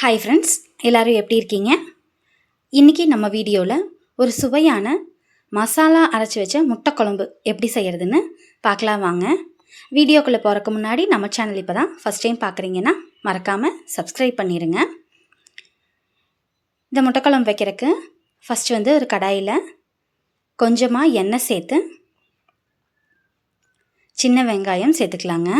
Hi friends, எல்லோரும் எப்படி இருக்கீங்க? இன்றைக்கி நம்ம வீடியோவில் ஒரு சுவையான மசாலா அரைச்சி வச்ச முட்டை குழம்பு எப்படி செய்கிறதுன்னு பார்க்கலாம் வாங்க. வீடியோக்குள்ளே போகிறக்கு முன்னாடி நம்ம சேனல் இப்போ தான் ஃபஸ்ட் டைம் பார்க்குறீங்கன்னா மறக்காமல் சப்ஸ்கிரைப் பண்ணிடுங்க. இந்த முட்டை குழம்பு வைக்கிறதுக்கு ஃபஸ்ட்டு ஒரு கடாயில் கொஞ்சமாக எண்ணெய் சேர்த்து சின்ன வெங்காயம் சேர்த்துக்கலாங்க.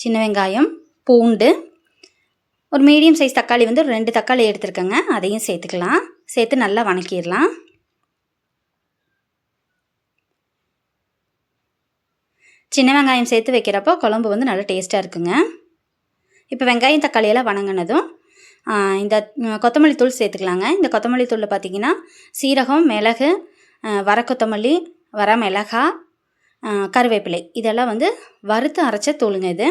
சின்ன வெங்காயம், பூண்டு, ஒரு மீடியம் சைஸ் தக்காளி ஒரு 2 தக்காளி எடுத்துருக்கேங்க, அதையும் சேர்த்துக்கலாம். சேர்த்து நல்லா வணக்கிடலாம். சின்ன வெங்காயம் சேர்த்து வைக்கிறப்போ குழம்பு நல்லா டேஸ்ட்டாக இருக்குங்க. இப்போ வெங்காயம் தக்காளியெல்லாம் வணங்கினதும் இந்த கொத்தமல்லி தூள் சேர்த்துக்கலாங்க. இந்த கொத்தமல்லி தூளில் பார்த்திங்கன்னா சீரகம், மிளகு, வர கொத்தமல்லி, வர மிளகாய், கருவேப்பிலை இதெல்லாம் வறுத்து அரைச்ச தூளுங்க இது.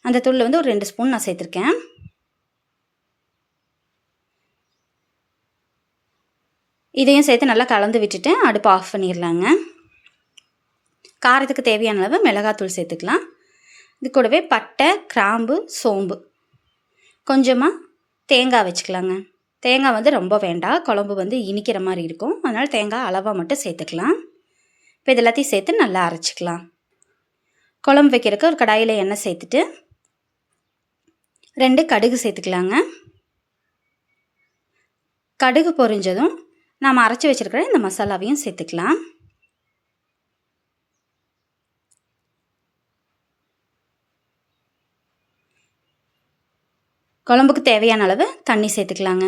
அந்த தூளில் ஒரு 2 ஸ்பூன் நான் சேர்த்துருக்கேன். இதையும் சேர்த்து நல்லா கலந்து விட்டுட்டு அடுப்பு ஆஃப் பண்ணிடலாங்க. காரத்துக்கு தேவையான அளவு மிளகாத்தூள் சேர்த்துக்கலாம். இது கூடவே பட்டை, கிராம்பு, சோம்பு, கொஞ்சமாக தேங்காய் வச்சுக்கலாங்க. தேங்காய் ரொம்ப வேண்டாம், குழம்பு இனிக்கிற மாதிரி இருக்கும். அதனால் தேங்காய் அளவாக மட்டும் சேர்த்துக்கலாம். இப்போ இது எல்லாத்தையும் சேர்த்து நல்லா அரைச்சிக்கலாம். குழம்பு வைக்கிறதுக்கு ஒரு கடாயில் எண்ணெய் சேர்த்துட்டு 2 கடுகு சேர்த்துக்கலாங்க. கடுகு பொரிஞ்சதும் நாம் அரைச்சி வச்சுருக்கிற இந்த மசாலாவையும் சேர்த்துக்கலாம். குழம்புக்கு தேவையான அளவு தண்ணி சேர்த்துக்கலாங்க.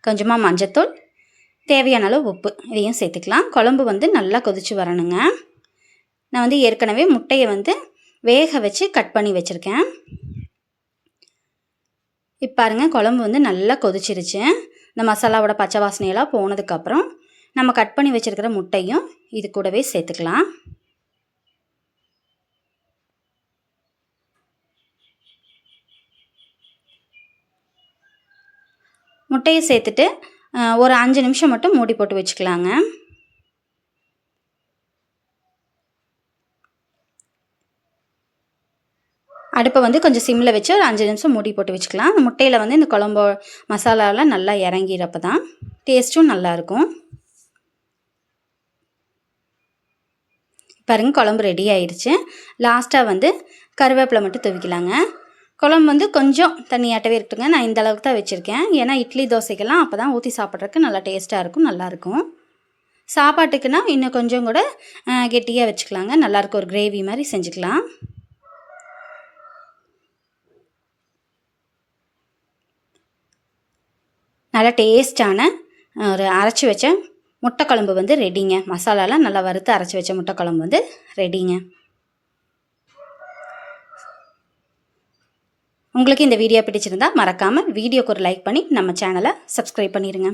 கொஞ்சமாக மஞ்சத்தூள், தேவையான அளவு உப்பு இதையும் சேர்த்துக்கலாம். குழம்பு நல்லா கொதித்து வரணுங்க. நான் ஏற்கனவே முட்டையை வேக வச்சு கட் பண்ணி வச்சுருக்கேன். இப்போ பாருங்கள், குழம்பு நல்லா கொதிச்சிருச்சு. இந்த மசாலாவோட பச்சை வாசனையெல்லாம் போனதுக்கப்புறம் நம்ம கட் பண்ணி வச்சுருக்கிற முட்டையும் இது கூடவே சேர்த்துக்கலாம். முட்டையை சேர்த்துட்டு ஒரு 5 நிமிஷம் மட்டும் மூடி போட்டு வச்சுக்கலாங்க. அடுப்பை கொஞ்சம் சிம்மில் வச்சு ஒரு 5 நிமிஷம் மூடி போட்டு வச்சுக்கலாம். அந்த முட்டையில் இந்த குழம்பு மசாலாலாம் நல்லா இறங்கிறப்ப தான் டேஸ்ட்டும் நல்லாயிருக்கும். பாருங்கள், குழம்பு ரெடி ஆயிடுச்சு. லாஸ்ட்டாக கருவேப்பிலை மட்டும் தூவிக்கலாங்க. குழம்பு கொஞ்சம் தண்ணியாட்டவே இருக்குங்க. நான் இந்த அளவுக்கு தான் வச்சுருக்கேன். ஏன்னா இட்லி தோசைக்கெல்லாம் அப்போ தான் ஊற்றி சாப்பிட்றதுக்கு நல்லா டேஸ்ட்டாக இருக்கும், நல்லாயிருக்கும். சாப்பாட்டுக்குன்னா இன்னும் கொஞ்சம் கூட கெட்டியாக வச்சுக்கலாங்க. நல்லாயிருக்கும், ஒரு கிரேவி மாதிரி செஞ்சுக்கலாம். நல்லா டேஸ்டான ஒரு அரைச்சி வச்ச முட்டை குழம்பு ரெடிங்க. மசாலாலாம் நல்லா வறுத்து அரைச்சி வச்ச முட்டை குழம்பு ரெடிங்க. உங்களுக்கு இந்த வீடியோ பிடிச்சிருந்தா மறக்காமல் வீடியோக்கு ஒரு லைக் பண்ணி நம்ம சேனலை சப்ஸ்கிரைப் பண்ணிடுங்க.